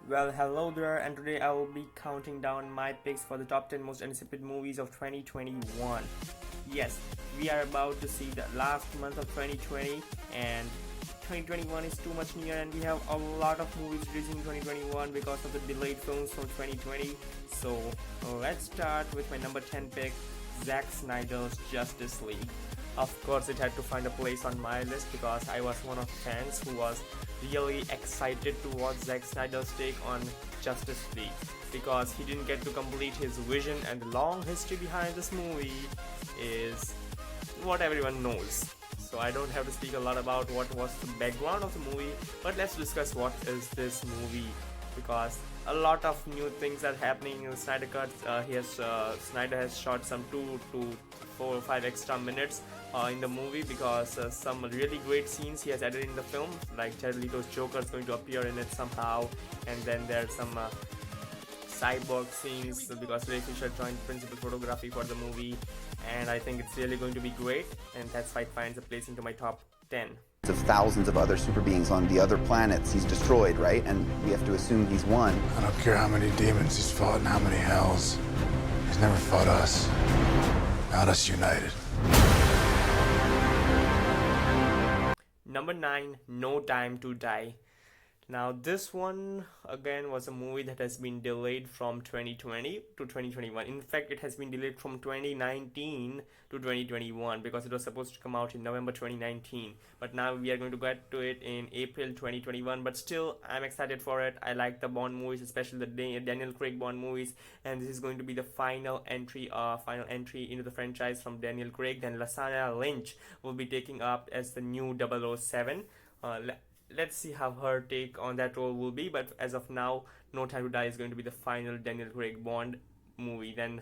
Well, hello there, and today I will be counting down my picks for the top 10 most anticipated movies of 2021. Yes, we are about to see the last month of 2020, and 2021 is too much near, and we have a lot of movies releasing in 2021 because of the delayed films from 2020. So, let's start with my number 10 pick, Zack Snyder's Justice League. Of course, it had to find a place on my list because I was one of the fans who was really excited to watch Zack Snyder's take on Justice League because he didn't get to complete his vision, and the long history behind this movie is what everyone knows. So I don't have to speak a lot about what was the background of the movie, but let's discuss what is this movie because a lot of new things are happening in the Snyder Cut. Snyder has shot some 2 to 4 or 5 extra minutes in the movie because some really great scenes he has added in the film, like Jared Leto's Joker is going to appear in it somehow, and then there's some cyborg scenes because Ray Fisher joined principal photography for the movie, and I think it's really going to be great, and that's why it finds a place into my top 10. Of thousands of other super beings on the other planets he's destroyed, right? And we have to assume he's won. I don't care how many demons he's fought and how many hells. He's never fought us. Not us united. Number 9, No Time to Die. Now, this one again was a movie that has been delayed from 2020 to 2021. In fact, it has been delayed from 2019 to 2021 because it was supposed to come out in November 2019. But now we are going to get to it in April 2021. But still, I'm excited for it. I like the Bond movies, especially the Daniel Craig Bond movies, and this is going to be the final entry into the franchise from Daniel Craig. Then Lashana Lynch will be taking up as the new 007. Let's see how her take on that role will be, but as of now, No Time to Die is going to be the final Daniel Craig Bond movie. Then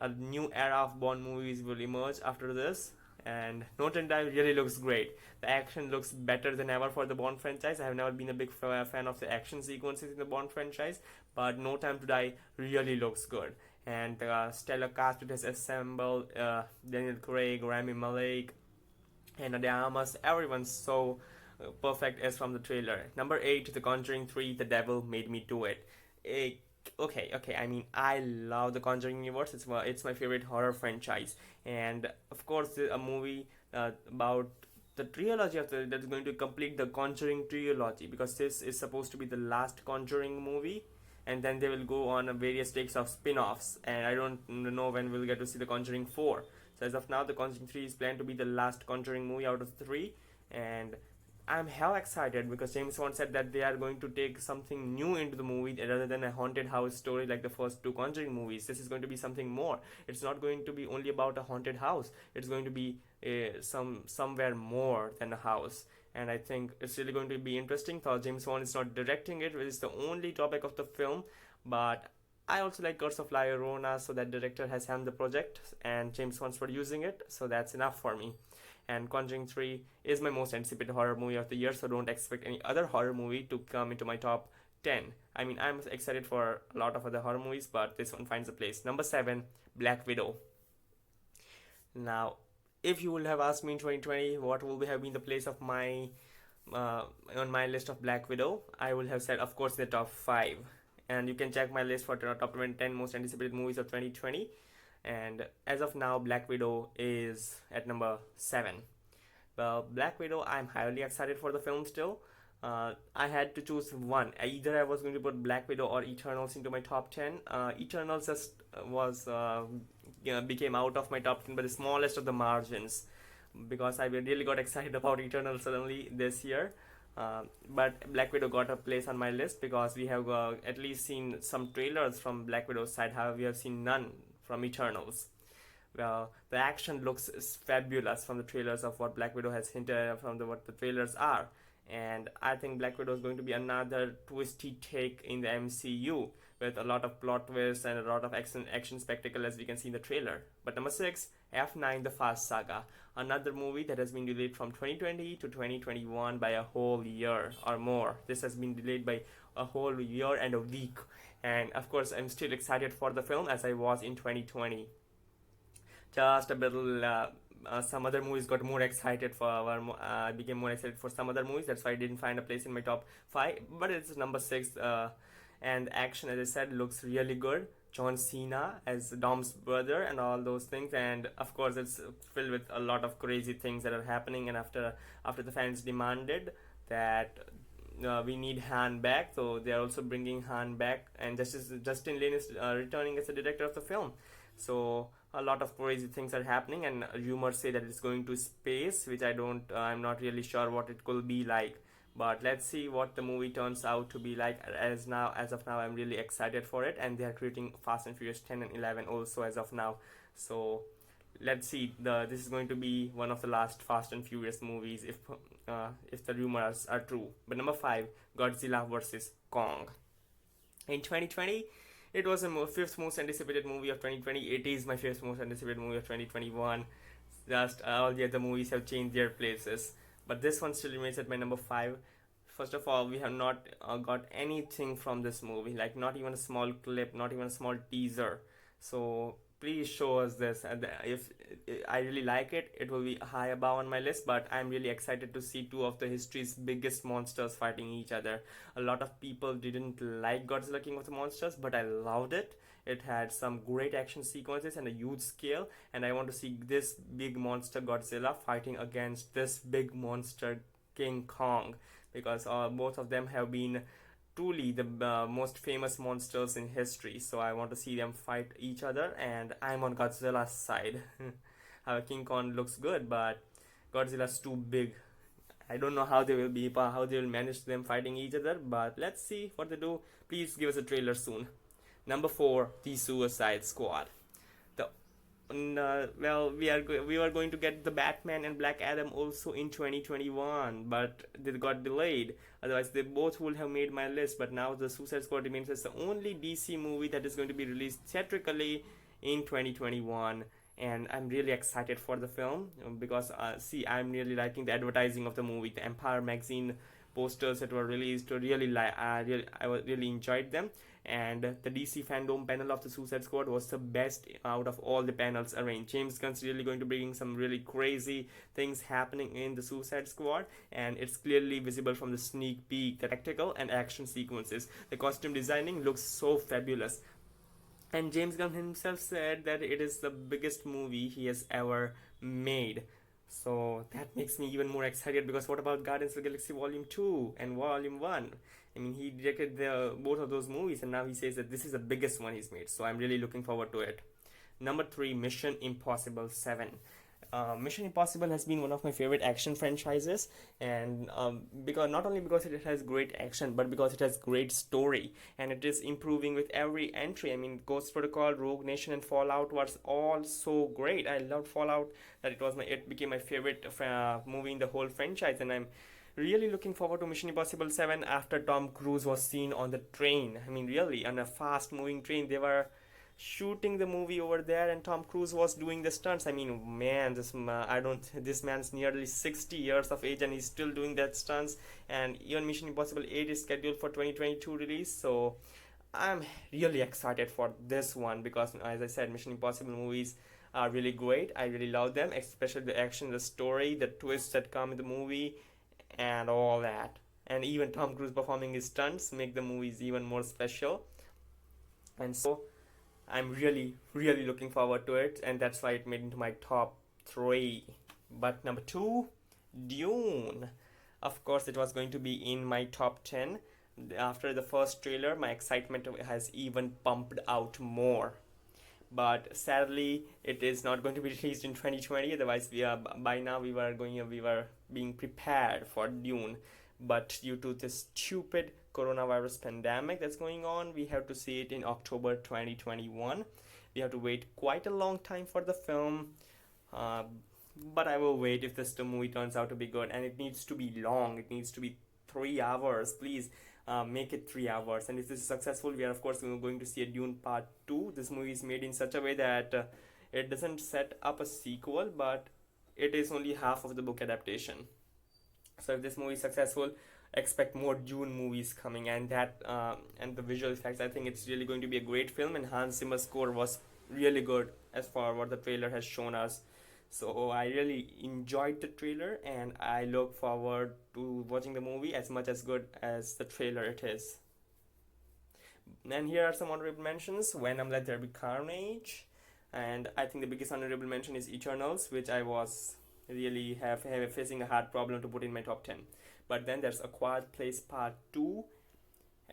a new era of Bond movies will emerge after this, and No Time to Die really looks great. The action looks better than ever for the Bond franchise. I have never been a big fan of the action sequences in the Bond franchise, but No Time to Die really looks good. And the stellar cast it has assembled, Daniel Craig, Rami Malek, and De Armas, everyone's so perfect as from the trailer. Number 8, The Conjuring 3, The Devil Made Me Do It. Eh, okay. I mean, I love the Conjuring universe. It's my favorite horror franchise, and of course, a movie about the trilogy that's going to complete the Conjuring trilogy because this is supposed to be the last Conjuring movie, and then they will go on various takes of spin-offs, and I don't know when we'll get to see the Conjuring 4. So as of now, the Conjuring 3 is planned to be the last Conjuring movie out of 3, and I'm hell excited because James Wan said that they are going to take something new into the movie rather than a haunted house story like the first two Conjuring movies. This is going to be something more. It's not going to be only about a haunted house. It's going to be somewhere more than a house. And I think it's really going to be interesting. Though James Wan is not directing it, which is the only topic of the film, but I also like Curse of La Llorona, so that director has helmed the project and James Wan's producing it, so that's enough for me. And Conjuring 3 is my most anticipated horror movie of the year, so don't expect any other horror movie to come into my top 10. I mean, I'm excited for a lot of other horror movies, but this one finds a place. Number 7, Black Widow. Now, if you would have asked me in 2020 what will have been the place of my on my list of Black Widow, I would have said, of course, the top 5. And you can check my list for the top 10 most anticipated movies of 2020. And as of now, Black Widow is at number 7. Well, Black Widow, I'm highly excited for the film still. I had to choose one. Either I was going to put Black Widow or Eternals into my top 10. Eternals just became out of my top 10 by the smallest of the margins because I really got excited about Eternals suddenly this year. But Black Widow got a place on my list because we have at least seen some trailers from Black Widow's side. However, we have seen none from Eternals. Well, the action looks fabulous from the trailers of what Black Widow has hinted from what the trailers are, and I think Black Widow is going to be another twisty take in the MCU with a lot of plot twists and a lot of action spectacle as we can see in the trailer. But number 6, F9 The Fast Saga, another movie that has been delayed from 2020 to 2021 by a whole year or more. This has been delayed by a whole year and a week, and of course I'm still excited for the film as I was in 2020. Just a little some other movies got more excited for became more excited for some other movies. That's why I didn't find a place in my top 5, but it's number 6. and the action, as I said, looks really good. John Cena as Dom's brother and all those things, and of course it's filled with a lot of crazy things that are happening. And after the fans demanded that we need Han back, so they are also bringing Han back, and Justin Lin is returning as the director of the film. So a lot of crazy things are happening, and rumors say that it's going to space, which I'm not really sure what it could be like. But let's see what the movie turns out to be like. As of now, I'm really excited for it, and they are creating Fast and Furious 10 and 11 also as of now. So let's see. This is going to be one of the last Fast and Furious movies if the rumors are true. But number 5, Godzilla vs Kong. In 2020, it was the fifth most anticipated movie of 2020. It is my fifth most anticipated movie of 2021. Just all the other movies have changed their places, but this one still remains at my number 5. First of all, we have not got anything from this movie, like not even a small clip, not even a small teaser. So please show us this. And if I really like it, it will be high above on my list. But I'm really excited to see two of the history's biggest monsters fighting each other. A lot of people didn't like Godzilla King of the Monsters, but I loved it. It had some great action sequences and a huge scale, and I want to see this big monster Godzilla fighting against this big monster King Kong, because both of them have been truly the most famous monsters in history. So I want to see them fight each other, and I'm on Godzilla's side. King Kong looks good, but Godzilla's too big. I don't know how they will manage them fighting each other, but let's see what they do. Please give us a trailer soon. Number 4, The Suicide Squad. We were going to get the Batman and Black Adam also in 2021, but they got delayed. Otherwise, they both would have made my list. But now the Suicide Squad remains as the only DC movie that is going to be released theatrically in 2021. And I'm really excited for the film because I'm really liking the advertising of the movie. The Empire magazine posters that were released I really enjoyed them, and the DC fandom panel of the Suicide Squad was the best out of all the panels arranged. James Gunn's really going to bring some really crazy things happening in the Suicide Squad, and it's clearly visible from the sneak peek. The tactical and action sequences, the costume designing looks so fabulous, and James Gunn himself said that it is the biggest movie he has ever made. So that makes me even more excited, because what about Guardians of the Galaxy Volume 2 and Volume 1? I mean, he directed both of those movies, and now he says that this is the biggest one he's made. So I'm really looking forward to it. Number 3, Mission Impossible 7. Mission Impossible has been one of my favorite action franchises, and because not only because it has great action, but because it has great story, and it is improving with every entry. I mean, Ghost Protocol, Rogue Nation, and Fallout was all so great. I loved Fallout, that it became my favorite movie in the whole franchise, and I'm really looking forward to Mission Impossible 7 after Tom Cruise was seen on the train. I mean, really, on a fast moving train. They were shooting the movie over there, and Tom Cruise was doing the stunts. I mean, man, this man's nearly 60 years of age, and he's still doing that stunts. And even Mission Impossible 8 is scheduled for 2022 release, so I'm really excited for this one, because as I said, Mission Impossible movies are really great. I really love them, especially the action, the story, the twists that come in the movie, and all that. And even Tom Cruise performing his stunts make the movies even more special. And so I'm really, really looking forward to it, and that's why it made into my top 3. But number 2, Dune. Of course, it was going to be in my top 10. After the first trailer, my excitement has even pumped out more. But sadly, it is not going to be released in 2020. Otherwise, by now we were being prepared for Dune. But due to this stupid coronavirus pandemic that's going on, we have to see it in October 2021. We have to wait quite a long time for the film, but I will wait if the movie turns out to be good. And it needs to be long. It needs to be 3 hours. Please make it 3 hours. And if this is successful, we are of course going to see a Dune Part 2. This movie is made in such a way that it doesn't set up a sequel, but it is only half of the book adaptation. So if this movie is successful, expect more Dune movies coming, and the visual effects, I think it's really going to be a great film. And Hans Zimmer's score was really good as far what the trailer has shown us. So I really enjoyed the trailer, and I look forward to watching the movie as much as good as the trailer it is. And here are some honorable mentions: Venom, Let There Be Carnage, and I think the biggest honorable mention is Eternals, which I was really have facing a hard problem to put in my top 10. But then there's A Quiet Place Part 2,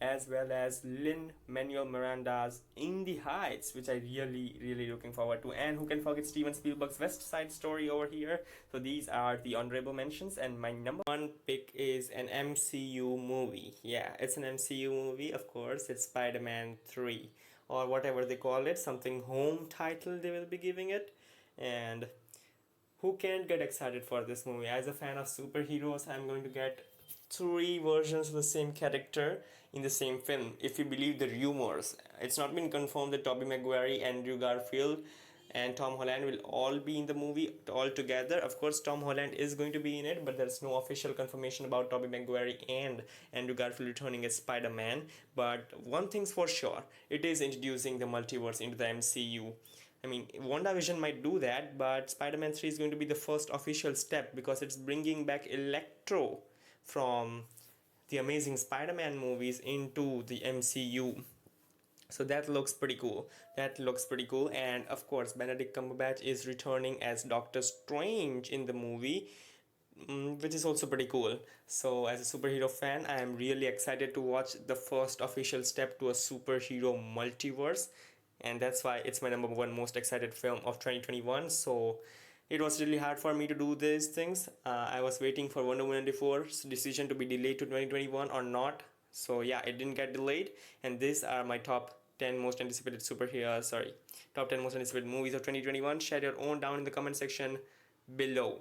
as well as Lin Manuel Miranda's In the Heights, which I really looking forward to. And who can forget Steven Spielberg's West Side Story over here? So these are the honorable mentions, and my number one pick is an MCU movie. Yeah, it's an MCU movie, of course. It's Spider-Man 3, or whatever they call it, something home title they will be giving it. And who can't get excited for this movie? As a fan of superheroes, I'm going to get three versions of the same character in the same film, if you believe the rumors. It's not been confirmed that Tobey Maguire, Andrew Garfield, and Tom Holland will all be in the movie all together. Of course, Tom Holland is going to be in it, but there's no official confirmation about Tobey Maguire and Andrew Garfield returning as Spider-Man. But one thing's for sure, it is introducing the multiverse into the MCU. I mean, WandaVision might do that, but Spider-Man 3 is going to be the first official step, because it's bringing back Electro from the Amazing Spider-Man movies into the MCU. So that looks pretty cool. And of course, Benedict Cumberbatch is returning as Doctor Strange in the movie, which is also pretty cool. So as a superhero fan, I am really excited to watch the first official step to a superhero multiverse, and that's why it's my number one most excited film of 2021. So it was really hard for me to do these things. I was waiting for Wonder Woman 94's decision to be delayed to 2021 or not. So yeah, it didn't get delayed, and these are my top 10 most anticipated top 10 most anticipated movies of 2021. Share your own down in the comment section below.